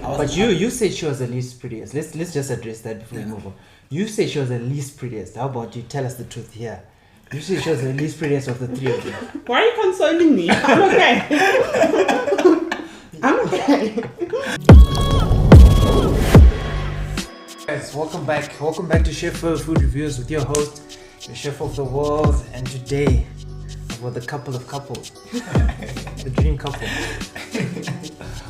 But you said she was the least prettiest. Let's just address that before we move on. You said she was the least prettiest. How about you tell us the truth here? You said she was the least prettiest of the three of you. Why are you consoling me? I'm okay. I'm okay. Guys, welcome back. Welcome back to Chef Irv Food Reviews with your host, the chef of the world. And today, I've got the couple of couples. The dream couple.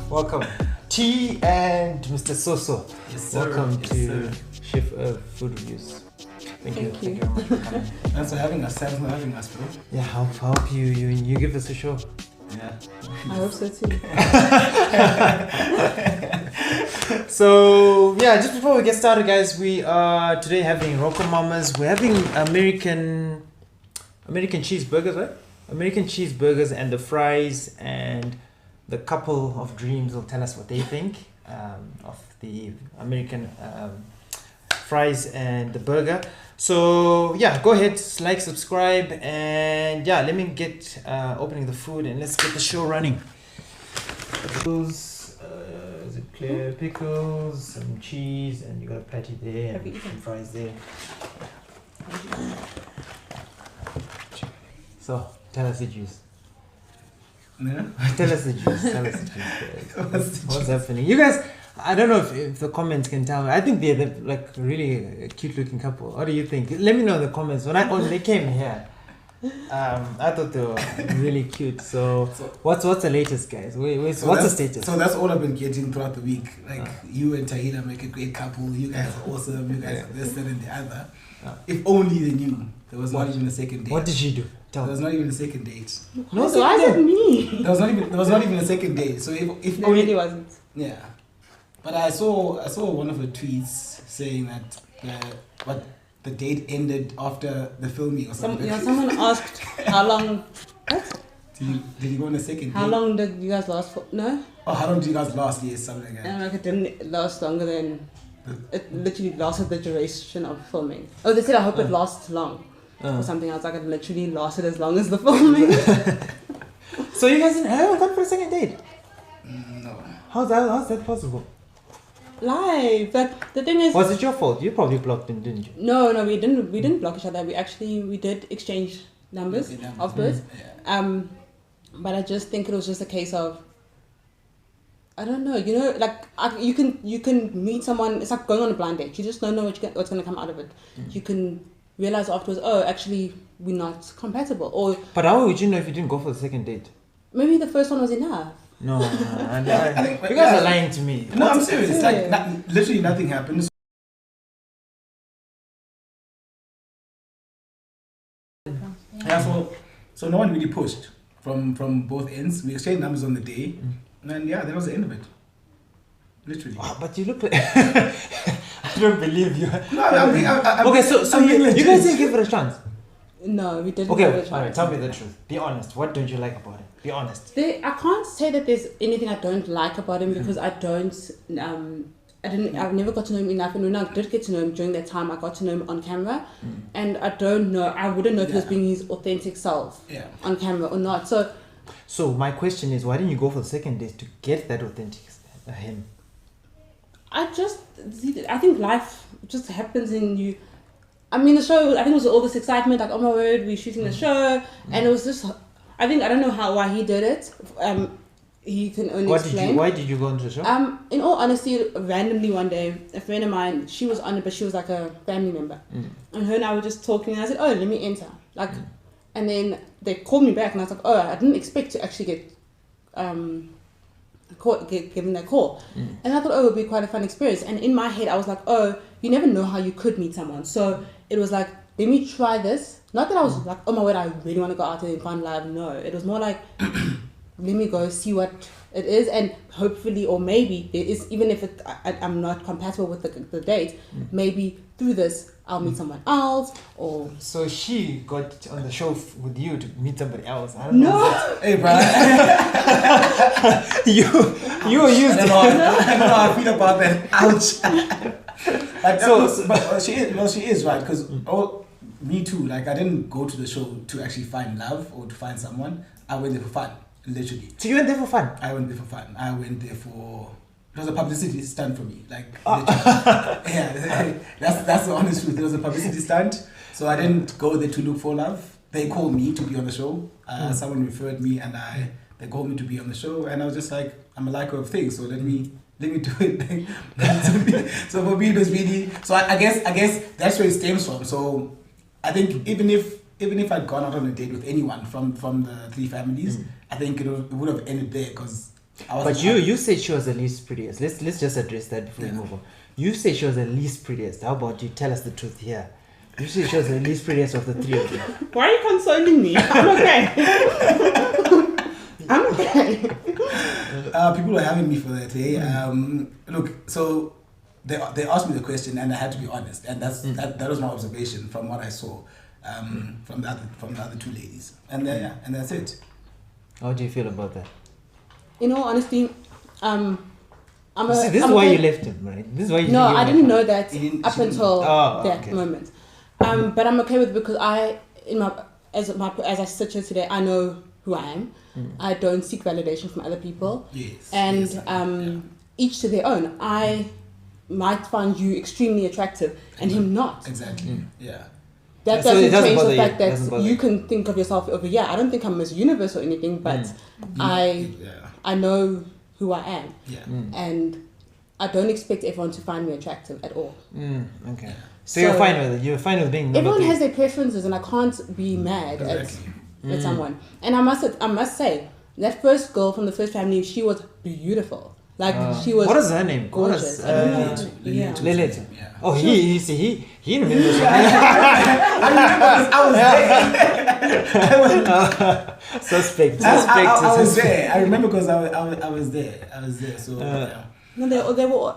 Welcome, T and Mr. Soso. Yes, sir. Welcome Yes, to sir. Chef Irv Food Reviews. Thank you. Thank you very much for coming. Thanks for having us. Thanks for having us, bro. Yeah, I hope you give us a show. Yeah. I hope so too. So yeah, just before we get started, guys, we are today having Rocco Mamas. We're having American cheeseburgers, right? American cheeseburgers and the fries, and the couple of dreams will tell us what they think of the American fries and the burger. So yeah, go ahead, like, subscribe, and yeah, let me get opening the food and let's get the show running. Pickles, is it clear? Pickles, some cheese, and you got a patty there and some fries there. So tell us the juice. Yeah. Tell us the juice. Tell us the juice. What's happening? You guys, I don't know if the comments can tell me. I think they're like really a cute looking couple. What do you think? Let me know in the comments. When they came here, I thought they were really cute. So what's the latest, guys? What's the status? So that's all I've been getting throughout the week. Like you and Tehila make a great couple. You guys are awesome. You guys are this, that, and the other. If only they knew. There was not even a second date. What did she do? There was not even a second date. No, so why is it me? There was not even a second date. So if There really wasn't. Yeah. But I saw one of her tweets saying that the date ended after the filming or something. Someone asked how long. What? Did you go on a second date? How long did you guys last for? No. Oh, how long did you guys last? Yes, something like that. And like it didn't last longer than. It literally lasted the duration of filming. Oh, they said I hope it lasts long. Or something else. Like it literally lasted as long as the filming. So you guys haven't gone for a second date? No. How's that possible? Live. But the thing is. Was it your fault? You probably blocked him, didn't you? No, we didn't. We didn't block each other. We did exchange numbers of birds. Yeah. But I just think it was just a case of. I don't know. You know, like you can meet someone. It's like going on a blind date. You just don't know what's going to come out of it. You can realize afterwards. Oh, actually, we're not compatible. Or. But how would you know if you didn't go for the second date? Maybe the first one was enough. No, I think you guys are lying to me. No, I'm serious. Like literally nothing happened. Yeah, so no one really pushed from both ends. We exchanged numbers on the day, and yeah, that was the end of it. Literally. Oh, but you look like I don't believe you. No, I'm okay, so you guys didn't give it a chance. No, we didn't. Okay, alright. Tell me the truth. Be honest. What don't you like about it? Be honest. I can't say that there's anything I don't like about him because I don't. I've never got to know him enough, and when I did get to know him during that time, I got to know him on camera, and I don't know. I wouldn't know if he was being his authentic self on camera or not. So my question is, why didn't you go for the second date to get that authentic him? I think life just happens in you. I mean, the show, I think it was all this excitement, like, oh my word, we're shooting the show, and it was just, I don't know why he did it. He can only explain. Why did you go into the show? In all honesty, randomly one day, a friend of mine, she was on it, but she was like a family member. And her and I were just talking, and I said, oh, let me enter. Like, and then they called me back, and I was like, oh, I didn't expect to actually get given that call. And I thought, oh, it would be quite a fun experience. And in my head, I was like, oh, you never know how you could meet someone. So it was like, let me try this. Not that I was like, oh my word, I really want to go out there and find love. No, it was more like, let me go see what it is, and hopefully, or maybe there is, even if I'm not compatible with the date, maybe through this I'll meet someone else. Or so she got on the show with you to meet somebody else. I don't know. Hey, bro. you were used. I don't know how I feel about that. Ouch. Like, but she is right, because me too. Like, I didn't go to the show to actually find love or to find someone. I went there for fun, literally. So you went there for fun? I went there for fun. I went there for it was a publicity stunt for me. Like, yeah, that's the honest truth. It was a publicity stunt. So I didn't go there to look for love. They called me to be on the show. Someone referred me, and they called me to be on the show, and I was just like, I'm a liker of things, so let me do it. So for me, it was really. So I guess that's where it stems from. So I think even if I'd gone out on a date with anyone from the three families, I think it would have ended there because. But you said she was the least prettiest. Let's just address that before we move on. You said she was the least prettiest. How about you tell us the truth here? You said she was the least prettiest of the three of you. Why are you consoling me? I'm okay. I'm okay. People are having me for that. Hey, look, so they asked me the question, and I had to be honest, and that was my observation from what I saw from the other two ladies, and that's it. How do you feel about that? In all honesty, this is why you left him, right? This is why you. No, I didn't know that up didn't. until that moment. But I'm okay with it because as I sit here today, I know who I am. I don't seek validation from other people. Yes. And each to their own. I might find you extremely attractive and him not. Exactly. Yeah. That doesn't change the fact that you can think of yourself over. Yeah, I don't think I'm Miss Universe or anything, but I know who I am. Yeah. And I don't expect everyone to find me attractive at all. Okay. So you're fine with it. You're fine with being number everyone 3. has their preferences, and I can't be mad at someone. And I must say that first girl from the first family, she was beautiful. Like she was. What is her name? Gorgeous. Lilith. Yeah. Oh, he remembers. I was there. Suspect. I was there. I remember because I was there. So. No, they were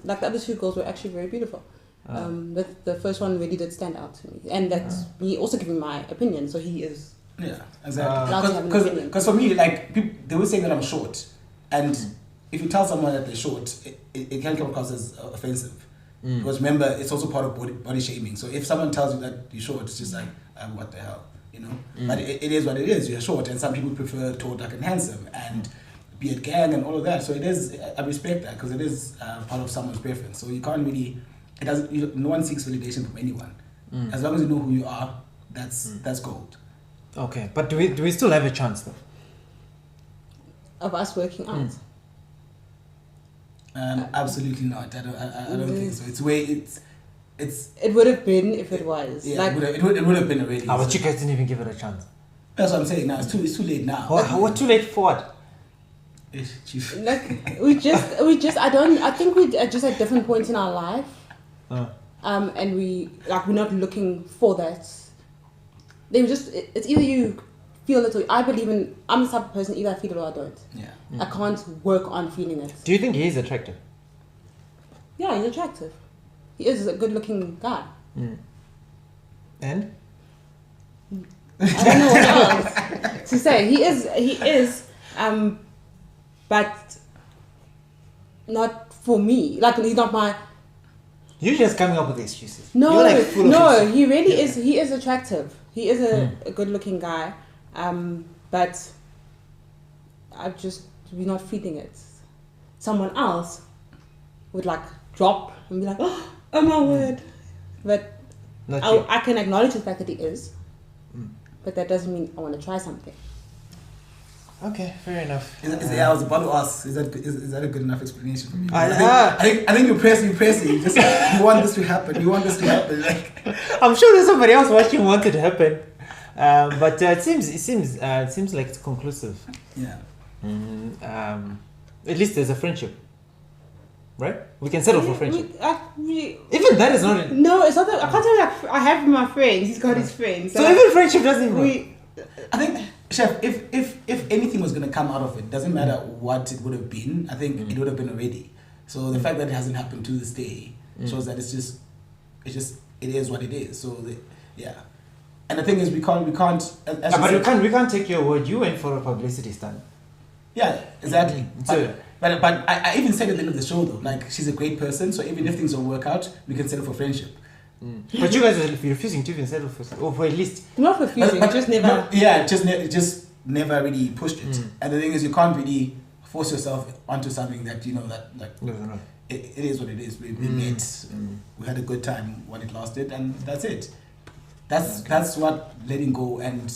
like the other two girls were actually very beautiful. The first one really did stand out to me, and that's me also giving my opinion. So he is. Yeah, exactly. Because for me, like they were saying that I'm short, and if you tell someone that they're short, it can come across as offensive. Because remember, it's also part of body shaming. So if someone tells you that you're short, it's just like, what the hell, you know? But it is what it is. You're short, and some people prefer tall, dark, and handsome, and beard gang, and all of that. So it is. I respect that because it is part of someone's preference. So you can't really. It doesn't. No one seeks validation from anyone. As long as you know who you are, that's gold. Okay, but do we still have a chance though? Of us working out. Absolutely not. I don't think so. It's way it's. It would have been if it was. Yeah, it would have been already. But you guys didn't even give it a chance. That's what I'm saying. Now it's too late now. What too late for what? Like we just I think we are just at different points in our life. And we're not looking for that. It's either you feel it or I'm the type of person, either I feel it or I don't. Yeah. I can't work on feeling it. Do you think he is attractive? Yeah, he's attractive. He is a good looking guy. And? I don't know what else to say. He is, but not for me. Like he's not my. You're just coming up with excuses. No, you're like full of he really is. He is attractive. He is a good-looking guy, but we're not feeding it. Someone else would drop and be like, "Oh my word," but I can acknowledge the fact that he is, but that doesn't mean I want to try something. Okay, fair enough. I was about to ask, is that a good enough explanation for me? I think you're pressing. Just you want this to happen. Like, I'm sure there's somebody else watching who wanted to happen, but it seems like it's conclusive. Yeah. At least there's a friendship, right? We can settle for friendship. Even that is not. No, it's not that. I can't tell you. I have my friends. He's got his friends. So even friendship doesn't. I think, Chef, if anything was going to come out of it, doesn't matter what it would have been, I think it would have been already. So the fact that it hasn't happened to this day shows that it is what it is. So yeah, and the thing is we can't. But we can't take your word. You went for a publicity stunt. Yeah, exactly. But I even said at the end of the show though, like she's a great person. So even if things don't work out, we can settle for friendship. But you guys are refusing to even settle for at least. Not refusing, just never. Just never really pushed it. And the thing is, you can't really force yourself onto something that you know that like it is what it is. We met, we had a good time when it lasted, and that's it. That's what letting go and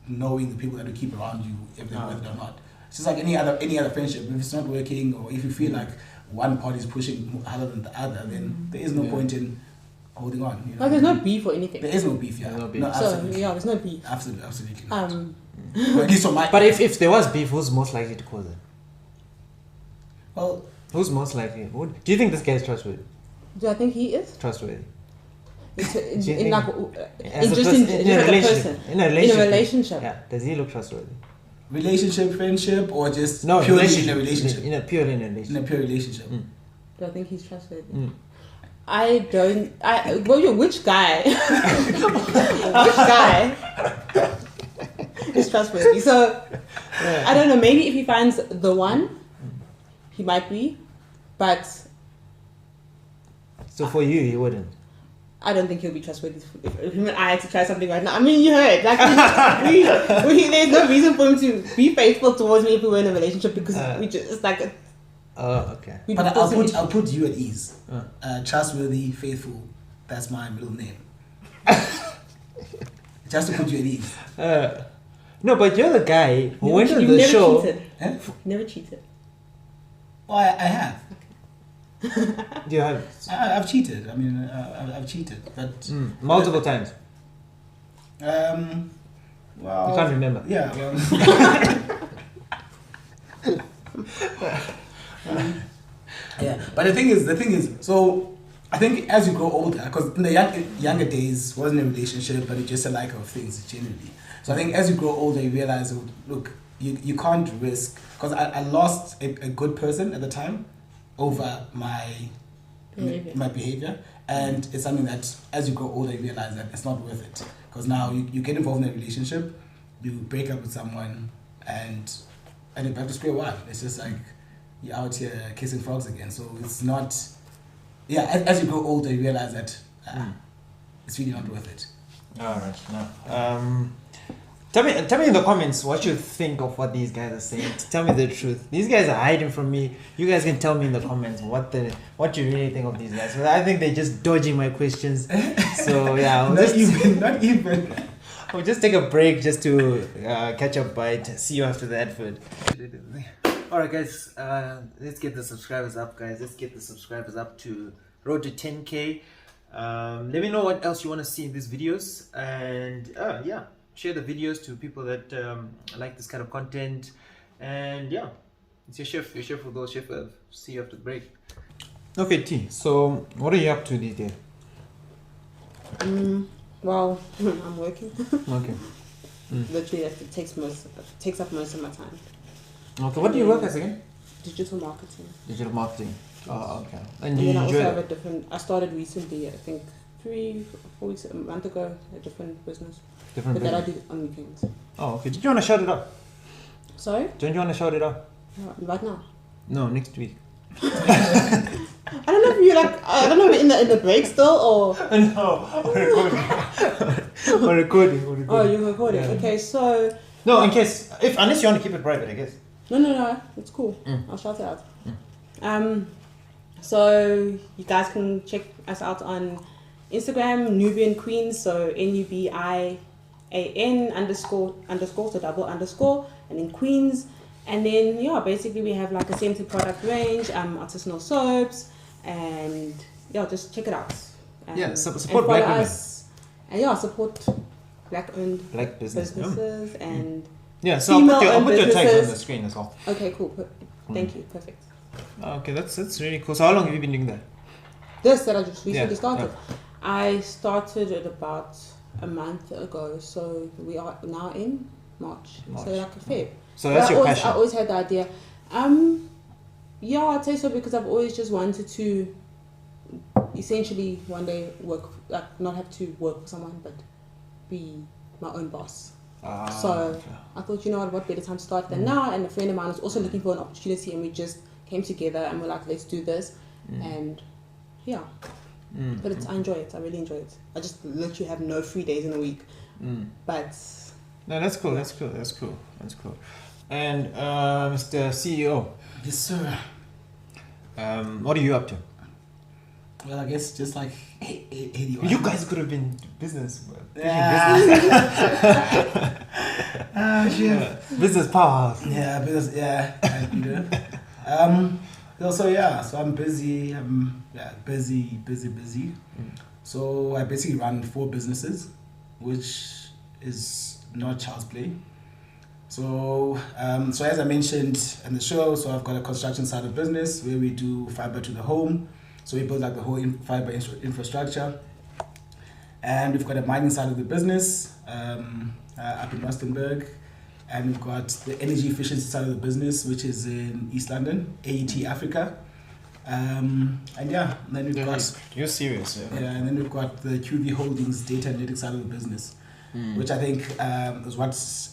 knowing the people that you keep around you, if they're worth it or not. It's just like any other friendship. If it's not working, or if you feel like one party is pushing harder than the other, then there is no point in holding on. You know? Like there's no beef or anything. There is no beef, yeah. There's no beef. No, absolutely. So yeah, there's no beef. Absolutely not. Well, at least on my. But if there was beef, who's most likely to cause it? Well, who's most likely? Do you think this guy is trustworthy? Do I think he is? Trustworthy. In like, As just in a relationship. In a relationship. Yeah. Does he look trustworthy? Relationship, friendship, or just no, purely in a relationship? Purely in a relationship. In a pure relationship. Do I think he's trustworthy? I don't. Which guy? Which guy is trustworthy? So I don't know. Maybe if he finds the one, he might be, but. So for you, he wouldn't. I don't think he'll be trustworthy if him and I had to try something right now. I mean, you heard. Like, there's no reason for him to be faithful towards me if we were in a relationship because we just, it's like... okay. But I'll put you at ease. Trustworthy, faithful, that's my middle name. Just to put you at ease. No, but you're the guy who went on the show... Cheated. Huh? Never cheated. Oh, I have. Do you have? I've cheated. I mean, I've cheated, but multiple times. Well, you can't remember. Yeah. Well, yeah. But the thing is, so I think as you grow older, because in the younger days wasn't a relationship, but it's just a like of things generally. So I think as you grow older, you realize, look, you can't risk, because I lost a good person at the time over my behavior, and it's something that as you grow older you realize that it's not worth it, because now you get involved in a relationship, you break up with someone, and you're back to square one. It's just like you're out here kissing frogs again. So it's not, as you grow older you realize that it's really not worth it. All right. No. Tell me in the comments what you think of what these guys are saying. Tell me the truth. These guys are hiding from me. You guys can tell me in the comments what you really think of these guys. But I think they're just dodging my questions. So yeah, not even. We'll just take a break just to catch up bite. See you after the advert. Alright guys, let's get the subscribers up, guys. Let's get the subscribers up to road to 10K. Let me know what else you want to see in these videos, and share the videos to people that like this kind of content. And it's your chef for those, Chef Irv. See you after the break. Okay, T, so what are you up to these days? Well, I'm working. Okay. Literally, it takes up most of my time. Okay, what do you work as again? Digital marketing. Digital marketing. Oh, okay. And then I also have I started recently, I think 3 or 4 weeks, a month ago, a different business. But that I do on weekends. Oh, okay. Did you want to shout it out? Sorry? Don't you want to shout it out? Right now? No, next week. I don't know if you're I don't know if in the break still or... No, we're recording. Oh, you're recording. Yeah. Okay, so... No, unless you want to keep it private, I guess. No, it's cool. I'll shout it out. So you guys can check us out on Instagram, Nubian Queens, so NUBIAN __, so double underscore, and then Queens. And then basically we have like a scented product range, artisanal soaps, and just check it out. Support black women. And support black businesses and so I'll put your tags on the screen as well. Okay, cool. Thank you. Perfect. Okay, that's really cool. So how long have you been doing that? This that I just recently started. Yeah. I started it about a month ago, so we are now in March. So like a Feb. So that's your passion. I always had the idea. I'd say so, because I've always just wanted to essentially one day not have to work for someone, but be my own boss. So I thought, what better time to start than now? And a friend of mine was also looking for an opportunity, and we just came together and we're like, let's do this. And but I enjoy it. I really enjoy it. I just literally have no free days in a week. But no, that's cool. That's cool. And Mr. CEO. Yes, sir. What are you up to? Well, I guess just like 81. You guys could have been business. Yeah. Business powerhouse. Yeah, business. Yeah. You know. So I'm busy. Busy. So I basically run 4 businesses, which is not child's play. So as I mentioned in the show, so I've got a construction side of business where we do fiber to the home. So we build like the whole fiber infrastructure. And we've got a mining side of the business up in Rustenburg. And we've got the energy efficiency side of the business, which is in East London, AET Africa. And then we've got... You're serious, yeah? Yeah, and then we've got the QV Holdings data analytics side of the business, which I think is what's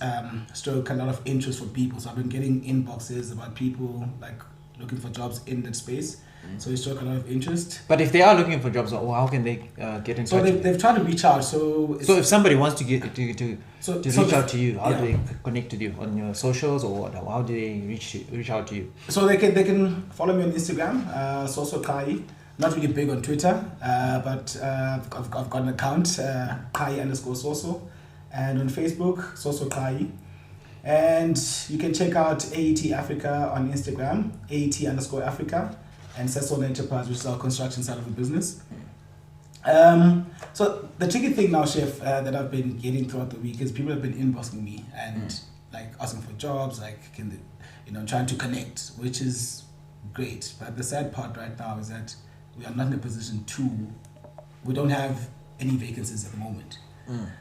stoked a lot of interest for people. So I've been getting inboxes about people like looking for jobs in that space. So it's stoked a lot of interest. But if they are looking for jobs, how can they get in touch? So they've tried to reach out. So if somebody wants to get to reach out to you, how do they connect with you on your socials, or what? How do they reach out to you? So they can follow me on Instagram, Soso Kai. Not really big on Twitter, but I've got an account, Kai_Soso, and on Facebook, Soso Kai. And you can check out AET Africa on Instagram, AET_Africa, and Sesson Enterprise, which is our construction side of the business. So the tricky thing now, Chef, that I've been getting throughout the week is people have been inboxing me and like asking for jobs, like trying to connect, which is great. But the sad part right now is that we are not in a position we don't have any vacancies at the moment.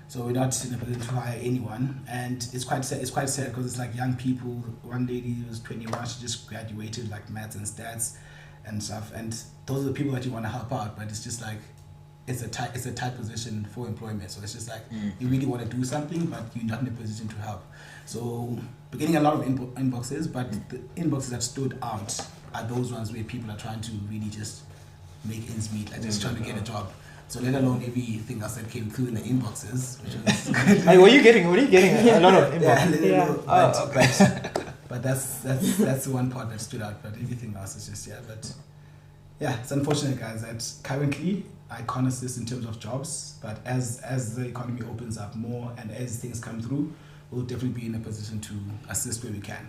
So we're not in a position to hire anyone, and it's quite sad because it's like young people. One lady who was 21, she just graduated like maths and stats and stuff, and those are the people that you want to help out, but it's just like it's a tight position for employment. So it's just like you really want to do something, but you're not in a position to help. So we're getting a lot of inboxes, but the inboxes that stood out are those ones where people are trying to really just make ends meet, like just trying to get a job. So let alone everything else that came through in the inboxes, which was Hey, were you getting a lot of inboxes? But that's the one part that stood out. But everything else is just it's unfortunate, guys, that currently I can't assist in terms of jobs. But as the economy opens up more and as things come through, we'll definitely be in a position to assist where we can.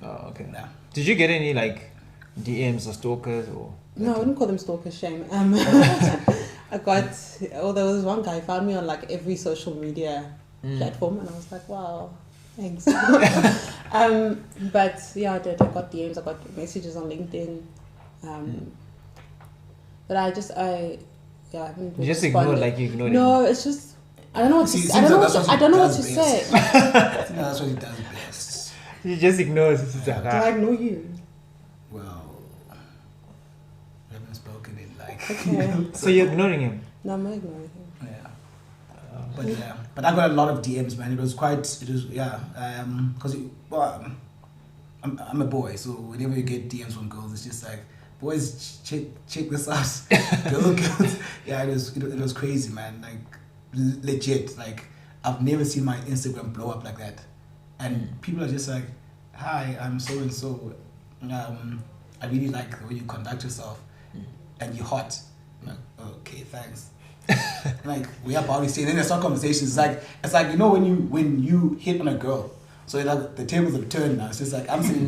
Oh, okay. Yeah. Did you get any like DMs or stalkers or? No, I wouldn't call them stalkers, shame. There was one guy who found me on like every social media platform, and I was like, wow, thanks. But yeah, I did. I got DMs, I got messages on LinkedIn. But I haven't. You just ignored, like you ignored. No, it's just I don't know what to say. I don't know what to say. That's what he does best. He just ignores. Do I ignore you? Well, we haven't spoken in like. Okay. So you're ignoring him? No, I'm not ignoring him. Yeah. But I got a lot of DMs, man. Because I'm a boy, so whenever you get DMs from girls, it's just like, boys, check this out. girls. Yeah, it was crazy, man. Like legit. Like I've never seen my Instagram blow up like that, and people are just like, hi, I'm so and so. I really like the way you conduct yourself, and you're hot. I'm like, okay, thanks. Like we are probably saying, then there's some conversations. It's like when you hit on a girl, so like the tables have turned now. It's just like I'm sitting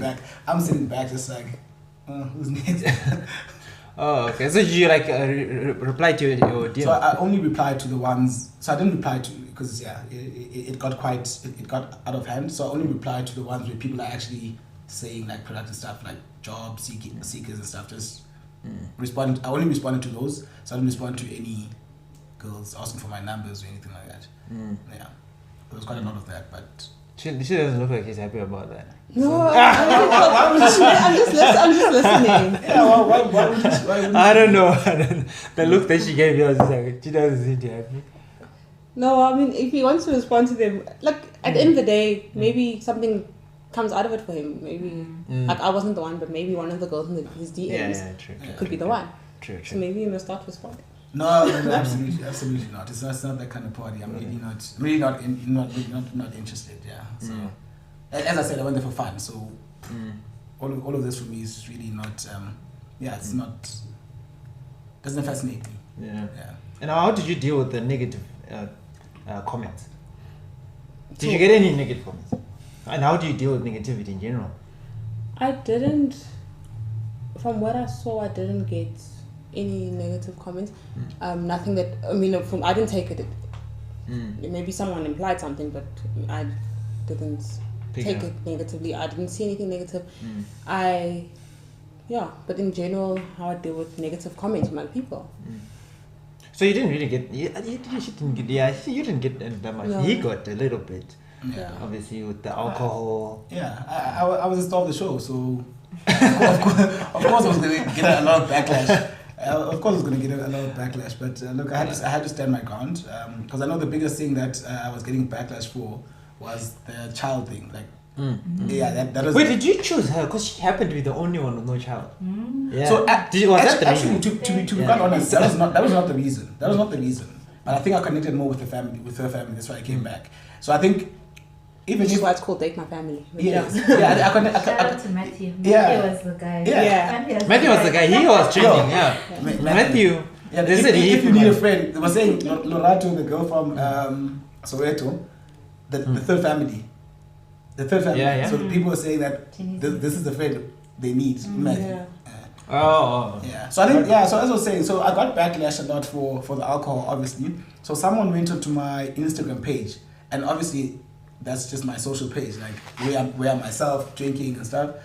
back, just like, who's next? Oh, okay. So you like reply to your DM? So I only replied to the ones. So I didn't reply to because it got out of hand. So I only replied to the ones where people are actually saying like productive stuff, like job seekers and stuff. Just respond. I only responded to those. So I didn't respond to any girls asking for my numbers or anything like that. Yeah, there was quite a lot of that, but she doesn't look like she's happy about that. No, I'm just listening. Yeah, why would I don't know. The look that she gave you, I was just like, she doesn't seem to happy. No, I mean, if he wants to respond to them, like at the end of the day, maybe something comes out of it for him. Maybe like I wasn't the one, but maybe one of the girls in his DMs could be the one. True. So maybe you must start responding. No, absolutely not. It's not that kind of party. I'm really not interested. Yeah. So, as I said, I went there for fun. So all of this for me is really not. It's not. Doesn't fascinate me. Yeah. And how did you deal with the negative comments? Did you get any negative comments? And how do you deal with negativity in general? I didn't. From what I saw, I didn't get any negative comments. Nothing that I didn't take it. Maybe someone implied something, but I didn't take it negatively. I didn't see anything negative. But in general, how I deal with negative comments from other people. So you didn't really get. You didn't get that much. No. He got a little bit. Yeah. Obviously with the alcohol. I was the star of the show, so of course I was gonna get a lot of backlash. But look, I had to stand my ground because I know the biggest thing that I was getting backlash for was the child thing. Like, that was. Wait, did you choose her? Because she happened to be the only one with no child. Yeah. So actually, to be quite honest, that was not the reason. That was not the reason. But I think I connected more with her family. That's why I came back. So I think. Which is why it's called Date My Family. Yes. Shout out to Matthew. Matthew was the guy. Matthew was the guy. He was trending. Matthew. Yeah, if you need a friend, they were saying Lorato, the girl from Soweto, the third family. The third family. Yeah. So people were saying that this is the friend they need. Matthew. Yeah. So I think So as I was saying, so I got backlash a lot for the alcohol, obviously. So someone went onto my Instagram page, and obviously. That's just my social page, like where I'm myself drinking and stuff,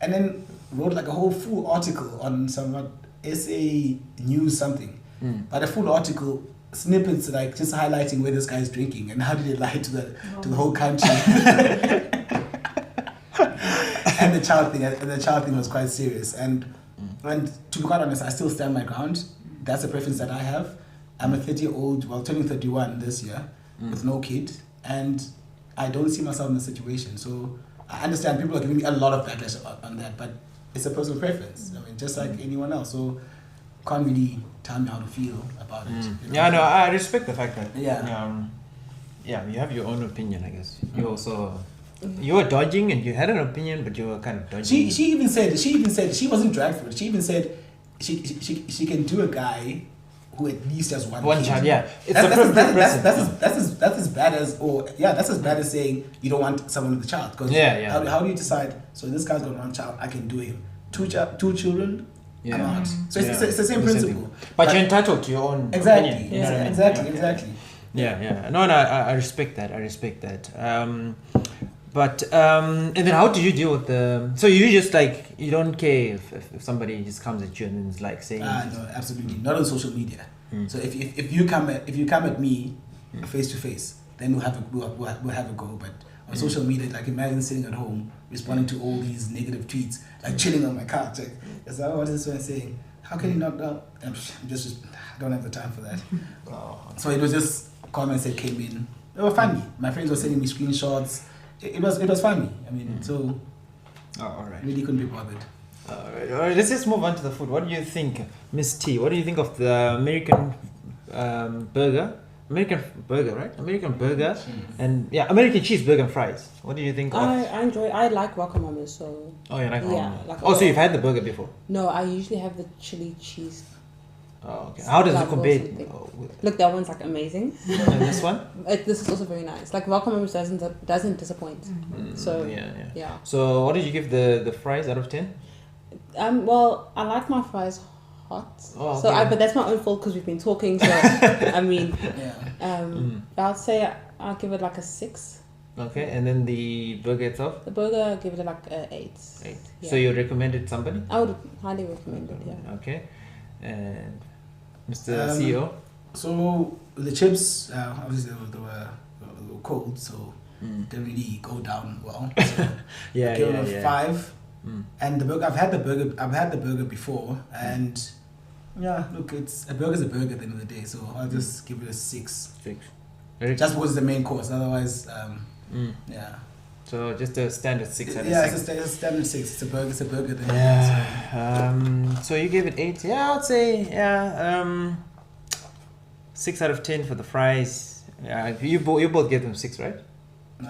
and then wrote like a whole full article on some SA news something, but a full article snippets like just highlighting where this guy is drinking and how did he lie to the whole country, and the child thing was quite serious, and to be quite honest, I still stand my ground. That's a preference that I have. I'm a 30-year-old, turning 31 this year, with no kid, and I don't see myself in the situation. So I understand people are giving me a lot of backlash on that, but it's a personal preference. I mean, just like anyone else. So can't really tell me how to feel about it. Yeah, no, I respect the fact that you have your own opinion, I guess. You also you were dodging and you had an opinion, but you were kind of dodging. She even said she wasn't dragged for it. She even said she can do a guy who at least has one child. Yeah, that's as bad as saying you don't want someone with a child. Because how do you decide? So this guy's got one child, I can do him. Two children, I'm out. So it's the same principle. But you're entitled to your own opinion. Exactly. Yeah. No, I respect that. And then how do you deal with the? So you just like you don't care if somebody just comes at you and is like saying. No, absolutely not on social media. So if you come at me face to face, then we'll have a go. But on social media, like imagine sitting at home responding to all these negative tweets, like chilling on my couch. Like, is that what this one saying? How can you not know? I don't have the time for that. So it was just comments that came in. They were funny. My friends were sending me screenshots. It was funny. I mean, so. All right. Really couldn't be bothered. All right. Let's just move on to the food. What do you think, Miss T? What do you think of the American burger? American burger, right? American burger and American cheeseburger and fries. What do you think of? I like guacamole, so. Oh, you like guacamole? Like so you've had the burger before? No, I usually have the chili cheese. Oh, okay. How does it compare? Look, that one's like amazing. And this one? This is also very nice. Like guacamole doesn't disappoint. So yeah. So what did you give the fries out of 10? Well, I like my fries hot. Oh, okay. So but that's my own fault because we've been talking. So I mean, I'd say I'll give it like a 6. Okay, and then the burger itself? The burger, I'll give it like a 8. 8. Yeah. So you recommend it to somebody? I would highly recommend it. Yeah. Okay, and Mr. CEO. So the chips, obviously they were cold, so didn't really go down well. So give it a 5. And the burger, I've had the burger before, and look, a burger's a burger at the end of the day, so I'll just give it a 6. 6. Just because it's the main course, otherwise, So just a standard 6 out of 6. Yeah, it's a standard 6. It's a burger. Then so you gave it 8. Yeah, I'd say 6 out of 10 for the fries. Yeah, you both gave them 6, right?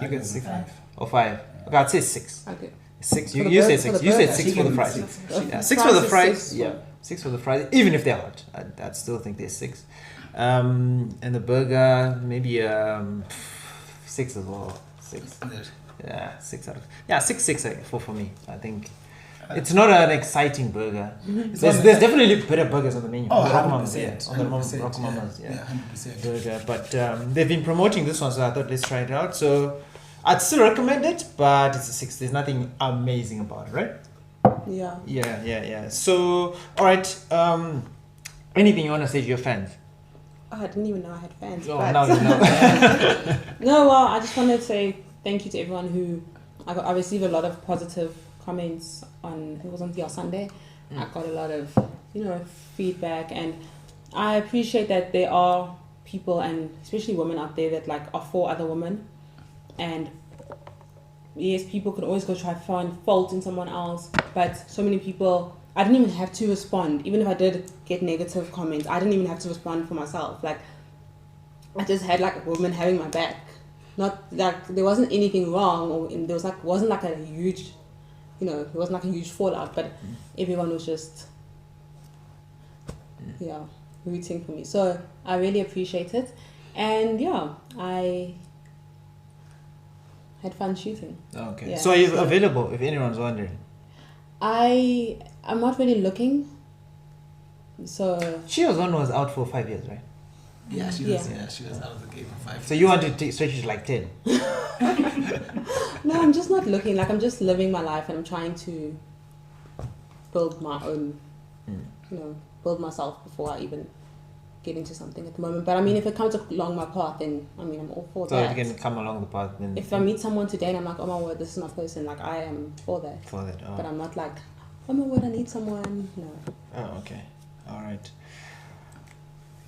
You get 6. 5. Or 5. Okay, I'd say 6. Okay. 6. For You, the you burger- said for 6. the You said burger. 6 for the fries. Six. Yeah, 6 for the is fries. 6 Yeah, for- 6 for the fries. Even if they're hot, I'd still think they're 6. And the burger maybe 6 as well. 6. Yeah, 6 out of 6 for me. I think it's not an exciting burger. There's definitely better burgers on the menu. Oh, On the 100%. on the 100%, Rock Mama's, yeah. 100%. Burger, but they've been promoting this one, so I thought let's try it out. So I'd still recommend it, but it's a 6. There's nothing amazing about it, right? Yeah. Yeah. So, all right. Anything you want to say to your fans? Oh, I didn't even know I had fans. Oh, but now you know. No, well, I just want to say thank you to everyone who I received a lot of positive comments on. I think it was on Sunday. I got a lot of feedback, and I appreciate that there are people, and especially women out there, that like are for other women. And yes, people could always go try to find fault in someone else, but so many people, I didn't even have to respond. Even if I did get negative comments, I didn't even have to respond for myself. Like, I just had like a woman having my back. Not like there wasn't anything wrong, or there was like wasn't like a huge, there wasn't like a huge fallout, but everyone was just rooting for me. So I really appreciate it, and I had fun shooting. Okay. Yeah. So are you available if anyone's wondering? I'm not really looking. So She was one who was out for 5 years, right? Yeah, she was out of the game for 5. So you want to stretch it to like 10? no, I'm just not looking. Like, I'm just living my life, and I'm trying to build my own, build myself before I even get into something at the moment. But I mean, if it comes along my path, then I mean, I'm all for So that. if you can come along the path, then If I meet someone today and I'm like, oh my word, this is my person, like, I am for that. for that. Oh. But I'm not like, oh my word, I need someone. No. Oh, okay. All right.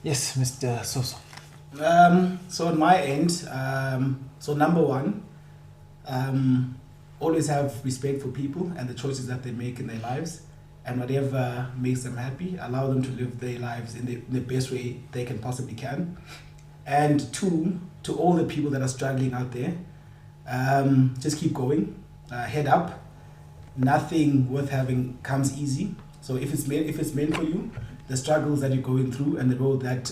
Yes, Mr. Soso. So on my end, so number one, always have respect for people and the choices that they make in their lives, and whatever makes them happy, allow them to live their lives in the best way they can possibly can. And 2, to all the people that are struggling out there, just keep going, head up. Nothing worth having comes easy. So if it's meant for you, the struggles that you're going through and the road that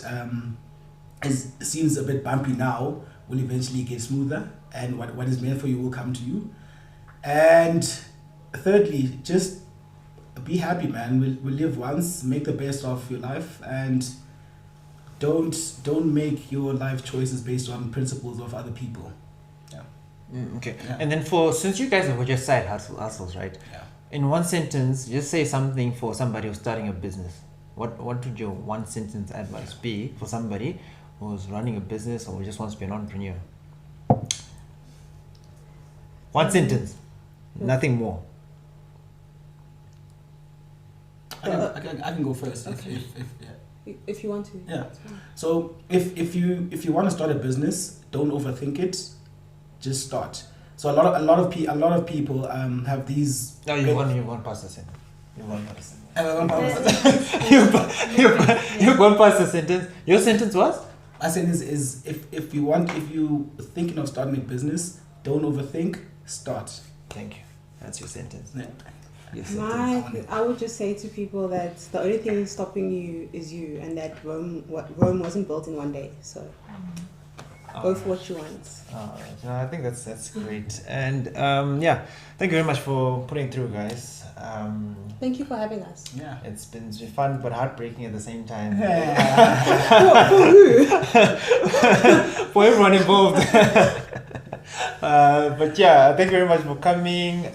seems a bit bumpy now will eventually get smoother, and what is meant for you will come to you. And thirdly, just be happy, man. We'll live once. Make the best of your life, and don't make your life choices based on principles of other people. Okay. Yeah. And then since you guys have just side hustles, right? Yeah. In one sentence, just say something for somebody who's starting a business. What would your one sentence advice be for somebody who's running a business or just wants to be an entrepreneur? One sentence, nothing more. I can go first. Okay. If you want to. Yeah. So if you want to start a business, don't overthink it. Just start. So a lot of people have these. No, you've gone past the sentence. You've gone past the sentence. You've gone past the sentence. Your sentence was? My sentence is if you thinking of starting a business, don't overthink. Start. Thank you. That's your sentence. Yeah. Your sentence. I would just say to people that the only thing stopping you is you, and that Rome wasn't built in one day. So go for what you want. No, I think that's great. And thank you very much for putting through, guys. Thank you for having us. Yeah. It's been fun but heartbreaking at the same time. For everyone involved. But yeah, thank you very much for coming.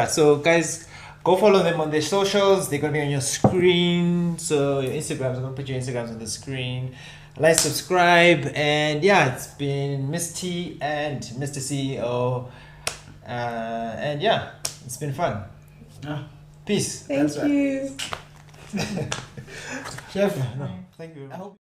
So guys, go follow them on their socials. They're gonna be on your screen. So your Instagrams, I'm gonna put your Instagrams on the screen. Like, subscribe, and it's been Miss T and Mr. CEO. And it's been fun. Yeah. Peace. Thank you. Chef. No, thank you. I hope